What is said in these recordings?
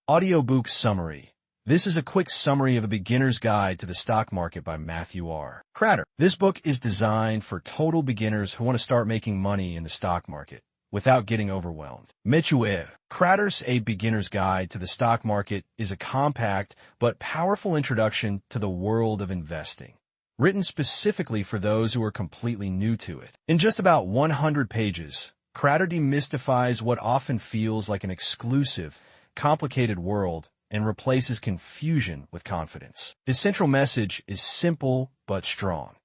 Audiobook Summary. This is a quick summary of A Beginner's Guide to the Stock Market by Matthew R. Kratter. This book is designed for total beginners who want to start making money in the stock market without getting overwhelmed. Matthew Kratter's A Beginner's Guide to the Stock Market is a compact but powerful introduction to the world of investing, written specifically for those who are completely new to it. In just about 100 pages, Kratter demystifies what often feels like an exclusive, complicated world and replaces confusion with confidence. His central message is simple but strong.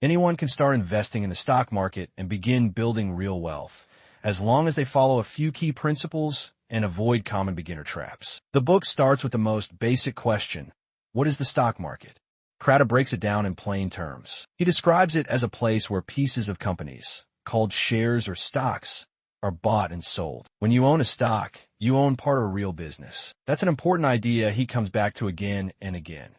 Anyone can start investing in the stock market and begin building real wealth, as long as they follow a few key principles and avoid common beginner traps. The book starts with the most basic question: what is the stock market? Kratter breaks it down in plain terms. He describes it as a place where pieces of companies, called shares or stocks, are bought and sold. When you own a stock, you own part of a real business. That's an important idea he comes back to again and again.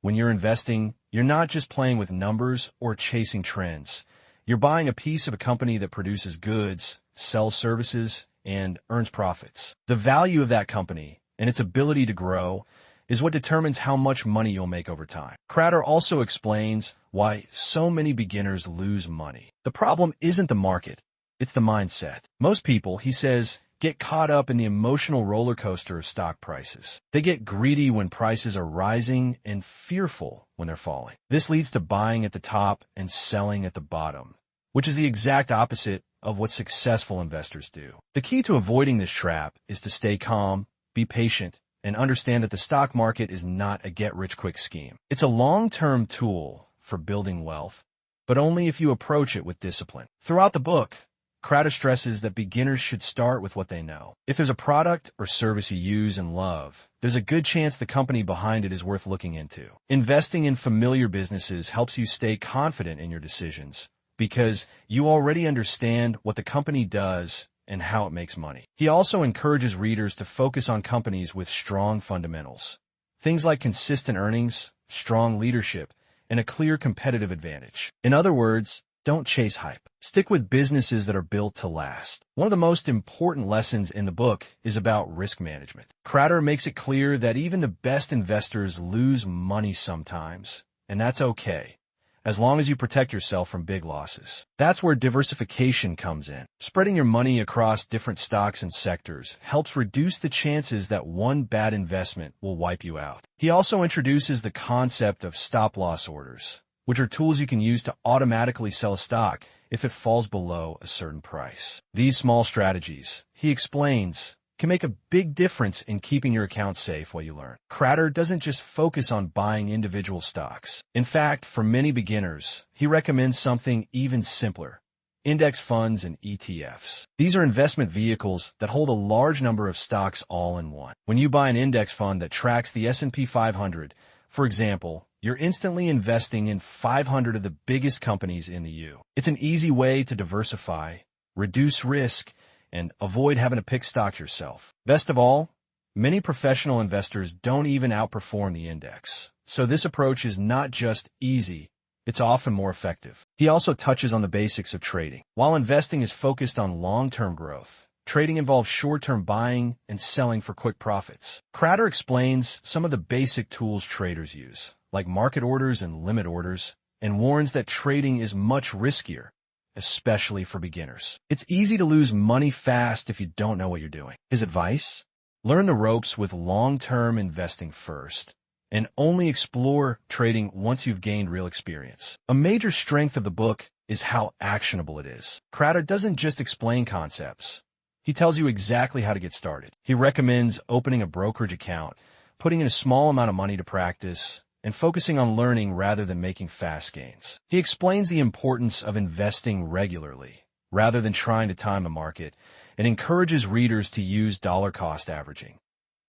When you're investing, you're not just playing with numbers or chasing trends. You're buying a piece of a company that produces goods, sells services, and earns profits. The value of that company and its ability to grow is what determines how much money you'll make over time. Kratter also explains why so many beginners lose money. The problem isn't the market. It's the mindset. Most people, he says, get caught up in the emotional roller coaster of stock prices. They get greedy when prices are rising and fearful when they're falling. This leads to buying at the top and selling at the bottom, which is the exact opposite of what successful investors do. The key to avoiding this trap is to stay calm, be patient, and understand that the stock market is not a get-rich-quick scheme. It's a long-term tool for building wealth, but only if you approach it with discipline. Throughout the book, Kratter stresses that beginners should start with what they know. If there's a product or service you use and love, there's a good chance the company behind it is worth looking into. Investing in familiar businesses helps you stay confident in your decisions because you already understand what the company does and how it makes money. He also encourages readers to focus on companies with strong fundamentals, things like consistent earnings, strong leadership, and a clear competitive advantage. In other words, don't chase hype. Stick with businesses that are built to last. One of the most important lessons in the book is about risk management. Kratter makes it clear that even the best investors lose money sometimes, and that's okay, as long as you protect yourself from big losses. That's where diversification comes in. Spreading your money across different stocks and sectors helps reduce the chances that one bad investment will wipe you out. He also introduces the concept of stop-loss orders, which are tools you can use to automatically sell a stock if it falls below a certain price. These small strategies, he explains, can make a big difference in keeping your account safe while you learn. Kratter doesn't just focus on buying individual stocks. In fact, for many beginners, he recommends something even simpler: index funds and ETFs. These are investment vehicles that hold a large number of stocks all in one. When you buy an index fund that tracks the S&P 500, for example, you're instantly investing in 500 of the biggest companies in the U.S. It's an easy way to diversify, reduce risk, and avoid having to pick stocks yourself. Best of all, many professional investors don't even outperform the index. So this approach is not just easy, it's often more effective. He also touches on the basics of trading. While investing is focused on long-term growth, trading involves short-term buying and selling for quick profits. Kratter explains some of the basic tools traders use, like market orders and limit orders, and warns that trading is much riskier, especially for beginners. It's easy to lose money fast if you don't know what you're doing. His advice? Learn the ropes with long-term investing first, and only explore trading once you've gained real experience. A major strength of the book is how actionable it is. Kratter doesn't just explain concepts. He tells you exactly how to get started. He recommends opening a brokerage account, putting in a small amount of money to practice, and focusing on learning rather than making fast gains. He explains the importance of investing regularly, rather than trying to time the market, and encourages readers to use dollar-cost averaging,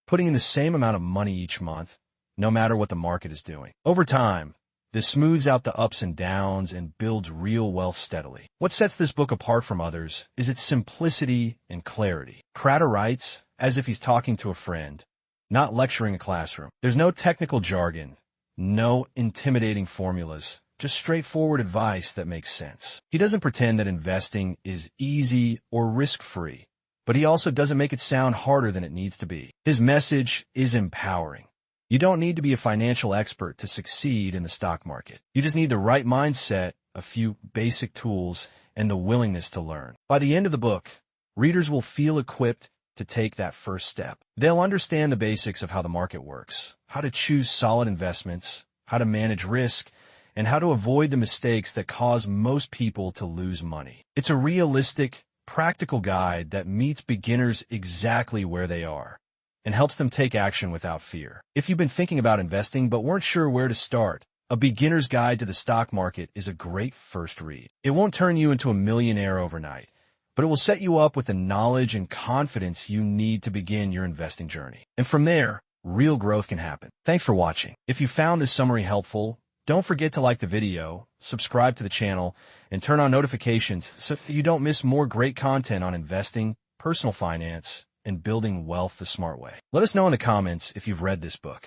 putting in the same amount of money each month, no matter what the market is doing. Over time, this smooths out the ups and downs and builds real wealth steadily. What sets this book apart from others is its simplicity and clarity. Kratter writes as if he's talking to a friend, not lecturing a classroom. There's no technical jargon, no intimidating formulas, just straightforward advice that makes sense. He doesn't pretend that investing is easy or risk-free. but he also doesn't make it sound harder than it needs to be. His message is empowering. You don't need to be a financial expert to succeed in the stock market. You just need the right mindset, a few basic tools, and the willingness to learn. By the end of the book, readers will feel equipped to take that first step. They'll understand the basics of how the market works, how to choose solid investments, how to manage risk, and how to avoid the mistakes that cause most people to lose money. It's a realistic, practical guide that meets beginners exactly where they are and helps them take action without fear. If you've been thinking about investing but weren't sure where to start, A Beginner's Guide to the Stock Market is a great first read. It won't turn you into a millionaire overnight, but it will set you up with the knowledge and confidence you need to begin your investing journey. And from there, real growth can happen. Thanks for watching. If you found this summary helpful, don't forget to like the video, subscribe to the channel, and turn on notifications so that you don't miss more great content on investing, personal finance, and building wealth the smart way. Let us know in the comments if you've read this book.